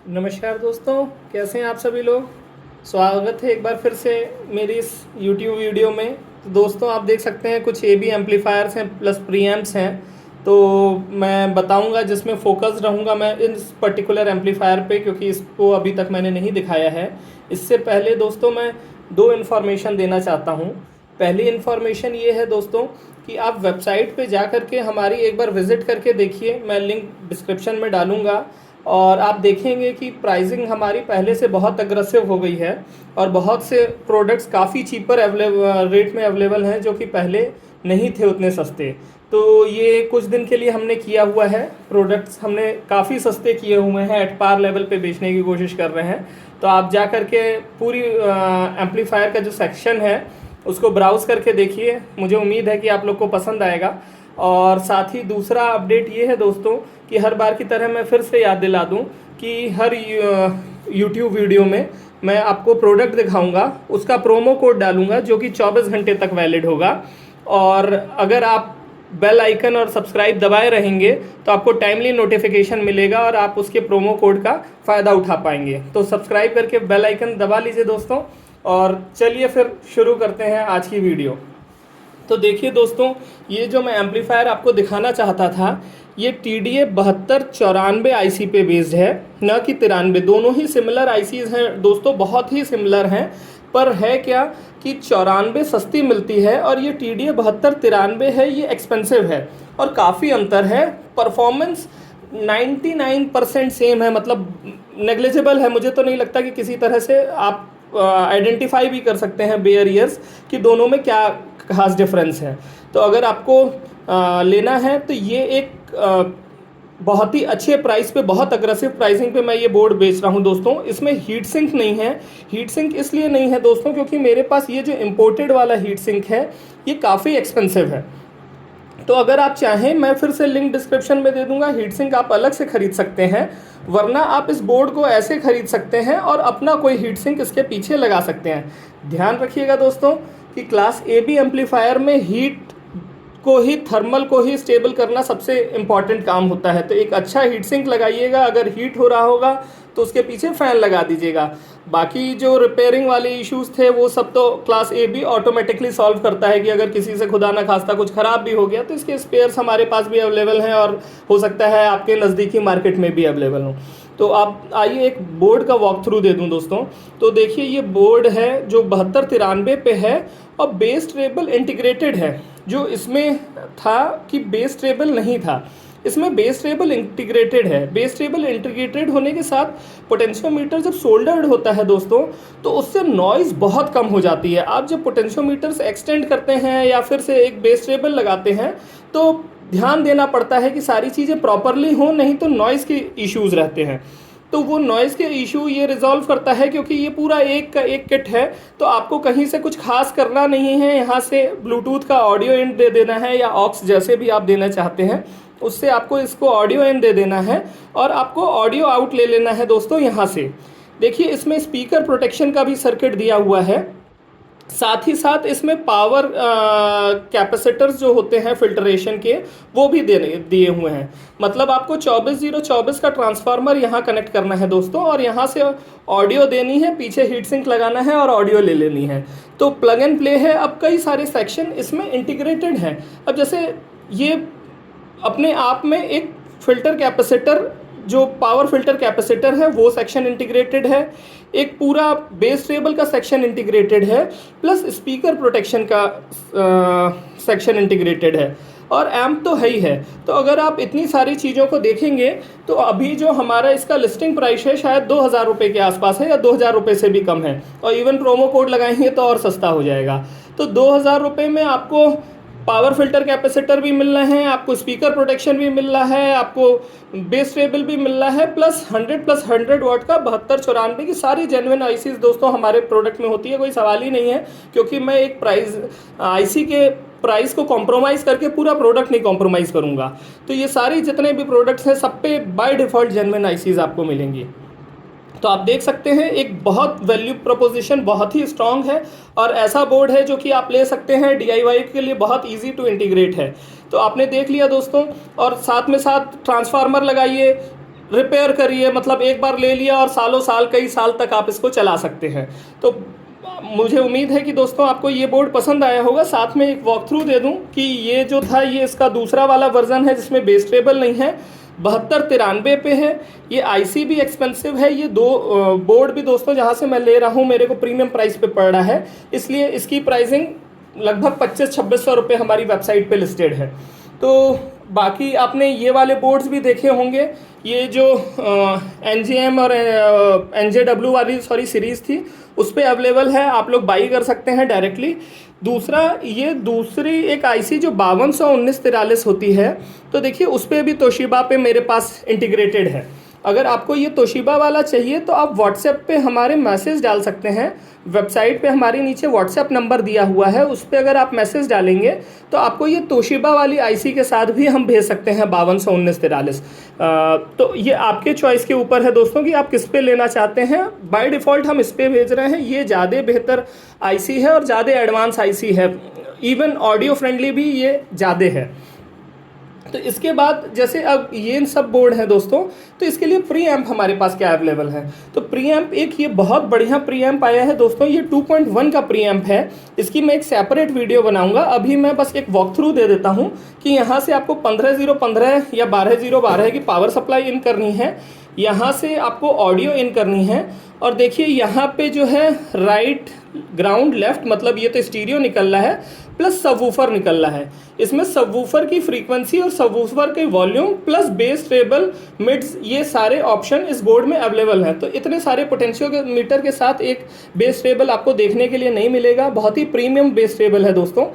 नमस्कार दोस्तों, कैसे हैं आप सभी लोग। स्वागत है एक बार फिर से मेरी इस YouTube वीडियो में। तो दोस्तों आप देख सकते हैं कुछ AB एम्पलीफायर्स हैं प्लस प्रीएम्प्स हैं। तो मैं बताऊंगा, जिसमें फोकस रहूंगा मैं इस पर्टिकुलर एम्पलीफायर पे, क्योंकि इसको अभी तक मैंने नहीं दिखाया है। इससे पहले दोस्तों मैं दो इन्फॉर्मेशन देना चाहता हूँ। पहली इन्फॉर्मेशन ये है दोस्तों कि आप वेबसाइट पे जा करके हमारी एक बार विज़िट करके देखिए। मैं लिंक डिस्क्रिप्शन में डालूंगा और आप देखेंगे कि प्राइसिंग हमारी पहले से बहुत अग्रेसिव हो गई है और बहुत से प्रोडक्ट्स काफ़ी चीपर रेट में अवेलेबल हैं, जो कि पहले नहीं थे उतने सस्ते। तो ये कुछ दिन के लिए हमने किया हुआ है, प्रोडक्ट्स हमने काफ़ी सस्ते किए हुए हैं, एट पार लेवल पे बेचने की कोशिश कर रहे हैं। तो आप जा करके पूरी एम्पलीफायर का जो सेक्शन है उसको ब्राउज़ करके देखिए। मुझे उम्मीद है कि आप लोग को पसंद आएगा। और साथ ही दूसरा अपडेट ये है दोस्तों कि हर बार की तरह मैं फिर से याद दिला दूं कि हर YouTube वीडियो में मैं आपको प्रोडक्ट दिखाऊंगा, उसका प्रोमो कोड डालूंगा जो कि 24 घंटे तक वैलिड होगा। और अगर आप बेल आइकन और सब्सक्राइब दबाए रहेंगे तो आपको टाइमली नोटिफिकेशन मिलेगा और आप उसके प्रोमो कोड का फ़ायदा उठा पाएंगे। तो सब्सक्राइब करके बेल आइकन दबा लीजिए दोस्तों। और चलिए फिर शुरू करते हैं आज की वीडियो। तो देखिए दोस्तों, ये जो मैं एम्पलीफायर आपको दिखाना चाहता था, ये TDA 7294 IC पे बेस्ड है, न कि 93। दोनों ही सिमिलर ICs हैं दोस्तों, बहुत ही सिमिलर हैं। पर है क्या कि 94 सस्ती मिलती है और ये TDA 7293 है, ये एक्सपेंसिव है और काफ़ी अंतर है। परफॉर्मेंस 99% सेम है, मतलब नेग्लिजिबल है। मुझे तो नहीं लगता कि किसी तरह से आप आइडेंटिफाई भी कर सकते हैं बेयर ईयर्स कि दोनों में क्या खास डिफरेंस है। तो अगर आपको लेना है तो ये एक बहुत ही अच्छे प्राइस पे, बहुत अग्रेसिव प्राइसिंग पे मैं ये बोर्ड बेच रहा हूँ दोस्तों। इसमें हीट सिंक नहीं है। हीट सिंक इसलिए नहीं है दोस्तों क्योंकि मेरे पास ये जो इम्पोर्टेड वाला हीट सिंक है ये काफ़ी एक्सपेंसिव है। तो अगर आप चाहें, मैं फिर से लिंक डिस्क्रिप्शन में दे दूंगा, हीट सिंक आप अलग से खरीद सकते हैं, वरना आप इस बोर्ड को ऐसे खरीद सकते हैं और अपना कोई हीट सिंक इसके पीछे लगा सकते हैं। ध्यान रखिएगा दोस्तों कि क्लास AB एम्पलीफायर में हीट को ही, थर्मल को ही स्टेबल करना सबसे इम्पॉर्टेंट काम होता है। तो एक अच्छा हीट सिंक लगाइएगा। अगर हीट हो रहा होगा तो उसके पीछे फ़ैन लगा दीजिएगा। बाकी जो रिपेयरिंग वाले इश्यूज़ थे वो सब तो क्लास AB ऑटोमेटिकली सॉल्व करता है कि अगर किसी से खुदा ना खास्ता कुछ ख़राब भी हो गया तो इसके स्पेयर्स हमारे पास भी अवेलेबल हैं और हो सकता है आपके नज़दीकी मार्केट में भी अवेलेबल हो। तो आप आइए एक बोर्ड का वॉक थ्रू दे दूं दोस्तों। तो देखिए ये बोर्ड है जो 7293 पे है और बेस ट्रेबल इंटीग्रेटेड है। जो इसमें था कि बेस ट्रेबल नहीं था, इसमें बेस ट्रेबल इंटीग्रेटेड है। बेस ट्रेबल इंटीग्रेटेड होने के साथ पोटेंशियोमीटर जब सोल्डर्ड होता है दोस्तों तो उससे नॉइज़ बहुत कम हो जाती है। आप जब पोटेंशियोमीटर से एक्सटेंड करते हैं या फिर से एक बेस ट्रेबल लगाते हैं तो ध्यान देना पड़ता है कि सारी चीज़ें प्रॉपरली हों, नहीं तो नॉइज़ के इश्यूज़ रहते हैं। तो वो नॉइज़ के इशू ये रिजॉल्व करता है क्योंकि ये पूरा एक का एक किट है। तो आपको कहीं से कुछ खास करना नहीं है, यहाँ से ब्लूटूथ का ऑडियो इन दे देना है या ऑक्स जैसे भी आप देना चाहते हैं, उससे आपको इसको ऑडियो इन दे देना है और आपको ऑडियो आउट ले लेना है दोस्तों यहाँ से। देखिए इसमें स्पीकर प्रोटेक्शन का भी सर्किट दिया हुआ है। साथ ही साथ इसमें पावर कैपेसिटर्स जो होते हैं फिल्टरेशन के वो भी दिए हुए हैं। मतलब आपको 24024 का ट्रांसफार्मर यहाँ कनेक्ट करना है दोस्तों और यहाँ से ऑडियो देनी है, पीछे हीट सिंक लगाना है और ऑडियो ले लेनी है। तो प्लग एंड प्ले है। अब कई सारे सेक्शन इसमें इंटीग्रेटेड हैं। अब जैसे ये अपने आप में एक फ़िल्टर कैपेसिटर, जो पावर फिल्टर कैपेसिटर है वो सेक्शन इंटीग्रेटेड है, एक पूरा बेस ट्रेबल का सेक्शन इंटीग्रेटेड है, प्लस स्पीकर प्रोटेक्शन का सेक्शन इंटीग्रेटेड है और एम्प तो है ही है। तो अगर आप इतनी सारी चीज़ों को देखेंगे तो अभी जो हमारा इसका लिस्टिंग प्राइस है शायद 2000 रुपये के आसपास है या 2000 रुपये से भी कम है, और इवन प्रोमो कोड लगाएंगे तो और सस्ता हो जाएगा। तो 2000 रुपये में आपको पावर फिल्टर कैपेसिटर भी मिल रहे हैं, आपको स्पीकर प्रोटेक्शन भी मिल रहा है, आपको बेस ट्रेबल भी मिल रहा है, प्लस 100 वाट का 7294 की सारी जेन्युइन ICs दोस्तों हमारे प्रोडक्ट में होती है। कोई सवाल ही नहीं है, क्योंकि मैं एक प्राइस IC के प्राइस को कॉम्प्रोमाइज़ करके पूरा प्रोडक्ट नहीं कॉम्प्रोमाइज़ करूँगा। तो ये सारी जितने भी प्रोडक्ट्स हैं सब पे बाय डिफ़ॉल्ट जेन्युइन ICs आपको मिलेंगी। तो आप देख सकते हैं एक बहुत वैल्यू प्रोपोजिशन बहुत ही स्ट्रांग है और ऐसा बोर्ड है जो कि आप ले सकते हैं DIY के लिए, बहुत इजी टू इंटीग्रेट है। तो आपने देख लिया दोस्तों, और साथ में साथ ट्रांसफार्मर लगाइए, रिपेयर करिए, मतलब एक बार ले लिया और सालों साल कई साल तक आप इसको चला सकते हैं। तो मुझे उम्मीद है कि दोस्तों आपको ये बोर्ड पसंद आया होगा। साथ में एक वॉक थ्रू दे दूं कि ये जो था ये इसका दूसरा वाला वर्जन है जिसमें बेस टेबल नहीं है, 7293 पे है। ये आईसी भी एक्सपेंसिव है। ये दो बोर्ड भी दोस्तों जहाँ से मैं ले रहा हूँ मेरे को प्रीमियम प्राइस पे पड़ रहा है, इसलिए इसकी प्राइसिंग लगभग 2500-2600 रुपये हमारी वेबसाइट पे लिस्टेड है। तो बाकी आपने ये वाले बोर्ड्स भी देखे होंगे, ये जो NGM और NJW वाली सीरीज़ थी उस पर अवेलेबल है, आप लोग बाई कर सकते हैं डायरेक्टली। दूसरा, ये दूसरी एक आईसी जो 521943 होती है, तो देखिए उस पर भी तोशिबा पे मेरे पास इंटीग्रेटेड है। अगर आपको ये तोशिबा वाला चाहिए तो आप व्हाट्सएप पे हमारे मैसेज डाल सकते हैं। वेबसाइट पे हमारे नीचे व्हाट्सएप नंबर दिया हुआ है, उस पर अगर आप मैसेज डालेंगे तो आपको ये तोशिबा वाली आईसी के साथ भी हम भेज सकते हैं 521943। तो ये आपके चॉइस के ऊपर है दोस्तों कि आप किस पे लेना चाहते हैं। बाय डिफ़ॉल्ट हम इस पे भेज रहे हैं। ये ज़्यादा बेहतर आईसी है और ज़्यादा एडवांस आईसी है, इवन ऑडियो फ्रेंडली भी ये ज़्यादा है। तो इसके बाद जैसे अब ये सब बोर्ड है दोस्तों, तो इसके लिए प्री एम्प हमारे पास क्या अवेलेबल है। तो प्री एम्प एक ये बहुत बढ़िया प्री एम्प आया है दोस्तों, ये 2.1 का प्री एम्प है। इसकी मैं एक सेपरेट वीडियो बनाऊंगा, अभी मैं बस एक वॉक थ्रू दे देता हूँ कि यहाँ से आपको 15015 या 12012 की पावर सप्लाई इन करनी है, यहाँ से आपको ऑडियो इन करनी है, और देखिए यहाँ पे जो है राइट ग्राउंड लेफ्ट, मतलब ये तो स्टीरियो निकल रहा है प्लस सबवूफर निकल रहा है। इसमें सबवूफर की फ्रीक्वेंसी और सबवूफर के volume plus bass treble mids, ये सारे ऑप्शन इस बोर्ड में अवेलेबल हैं। तो इतने सारे पोटेंशियोमीटर के साथ एक बेस ट्रेबल आपको देखने के लिए नहीं मिलेगा, बहुत ही प्रीमियम बेस ट्रेबल है दोस्तों।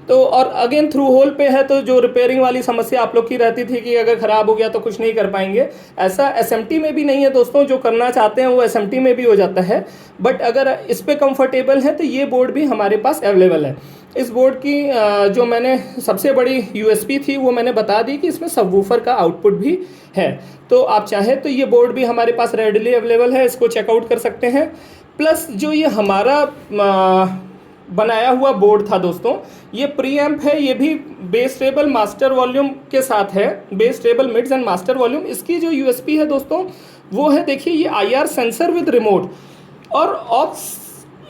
तो और अगेन थ्रू होल पे है, तो जो रिपेयरिंग वाली समस्या आप लोग की रहती थी कि अगर ख़राब हो गया तो कुछ नहीं कर पाएंगे, ऐसा SMT में भी नहीं है दोस्तों। जो करना चाहते हैं वो SMT में भी हो जाता है, बट अगर इस पे कंफर्टेबल है तो ये बोर्ड भी हमारे पास अवेलेबल है। इस बोर्ड की जो मैंने सबसे बड़ी USP थी वो मैंने बता दी कि इसमें सबवूफर का आउटपुट भी है। तो आप चाहें तो ये बोर्ड भी हमारे पास रेडीली अवेलेबल है, इसको चेकआउट कर सकते हैं। प्लस जो ये हमारा बनाया हुआ बोर्ड था दोस्तों, ये प्री एम्प है, ये भी बेस ट्रेबल मास्टर वॉल्यूम के साथ है, bass treble mids and master volume. इसकी जो USP है दोस्तों वो है, देखिए ये IR सेंसर विद रिमोट और ऑक्स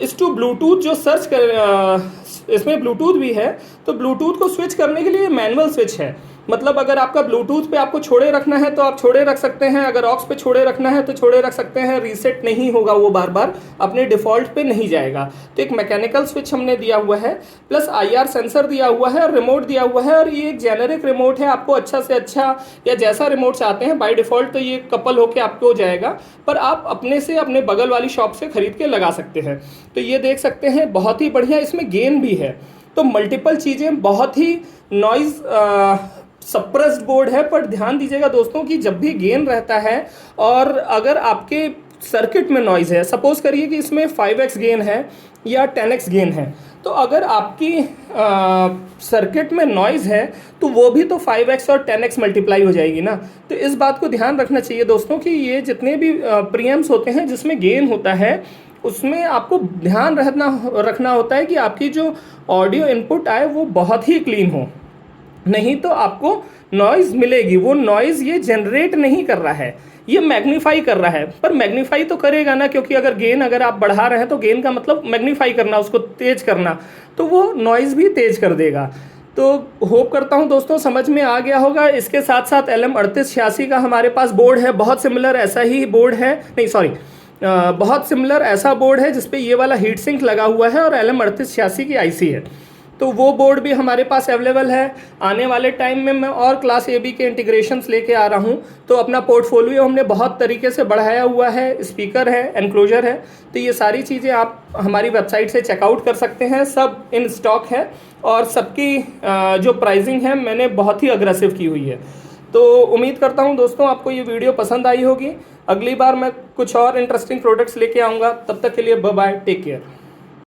इस टू ब्लूटूथ जो सर्च कर, इसमें ब्लूटूथ भी है, तो ब्लूटूथ को स्विच करने के लिए मैनुअल स्विच है। मतलब अगर आपका ब्लूटूथ पे आपको छोड़े रखना है तो आप छोड़े रख सकते हैं, अगर ऑक्स पे छोड़े रखना है तो छोड़े रख सकते हैं, रीसेट नहीं होगा, वो बार बार अपने डिफ़ॉल्ट पे नहीं जाएगा। तो एक मैकेनिकल स्विच हमने दिया हुआ है, प्लस IR सेंसर दिया हुआ है और रिमोट दिया हुआ है, और ये एक जेनेरिक रिमोट है। आपको अच्छा से अच्छा या जैसा रिमोट चाहते हैं बाय डिफ़ॉल्ट तो ये कपल होके आपको हो जाएगा, पर आप अपने से अपने बगल वाली शॉप से खरीद के लगा सकते हैं। तो ये देख सकते हैं बहुत ही बढ़िया, इसमें गेन भी है, तो मल्टीपल चीज़ें, बहुत ही नॉइज़ सप्रेस्ड बोर्ड है। पर ध्यान दीजिएगा दोस्तों कि जब भी गेन रहता है और अगर आपके सर्किट में नॉइज़ है, सपोज करिए कि इसमें 5x गेन है या 10x गेन है, तो अगर आपकी सर्किट में नॉइज़ है तो वो भी तो 5x और 10x मल्टीप्लाई हो जाएगी ना। तो इस बात को ध्यान रखना चाहिए दोस्तों कि ये जितने भी प्रीएम्प्स होते हैं जिसमें गेन होता है उसमें आपको ध्यान रखना होता है कि आपकी जो ऑडियो इनपुट आए वो बहुत ही क्लीन हो, नहीं तो आपको नॉइज़ मिलेगी। वो नॉइज़ ये जनरेट नहीं कर रहा है, ये मैग्नीफाई कर रहा है। पर मैग्नीफाई तो करेगा ना, क्योंकि अगर गेन अगर आप बढ़ा रहे हैं तो गेन का मतलब मैग्नीफाई करना, उसको तेज करना, तो वो नॉइज़ भी तेज कर देगा। तो होप करता हूं दोस्तों समझ में आ गया होगा। इसके साथ साथ LM3886 का हमारे पास बोर्ड है, बहुत सिमिलर ऐसा ही बोर्ड है, नहीं सॉरी बहुत सिमिलर ऐसा बोर्ड है जिसपे ये वाला हीट सिंक लगा हुआ है और LM3886 की IC है। तो वो बोर्ड भी हमारे पास अवेलेबल है। आने वाले टाइम में मैं और क्लास AB के इंटीग्रेशंस लेके आ रहा हूँ, तो अपना पोर्टफोलियो हमने बहुत तरीके से बढ़ाया हुआ है, स्पीकर है, एनक्लोजर है, तो ये सारी चीज़ें आप हमारी वेबसाइट से चेकआउट कर सकते हैं। सब इन स्टॉक है और सबकी जो प्राइसिंग है मैंने बहुत ही अग्रेसिव की हुई है। तो उम्मीद करता हूँ दोस्तों आपको ये वीडियो पसंद आई होगी। अगली बार मैं कुछ और इंटरेस्टिंग प्रोडक्ट्स लेके आऊँगा, तब तक के लिए बाय बाय, टेक केयर।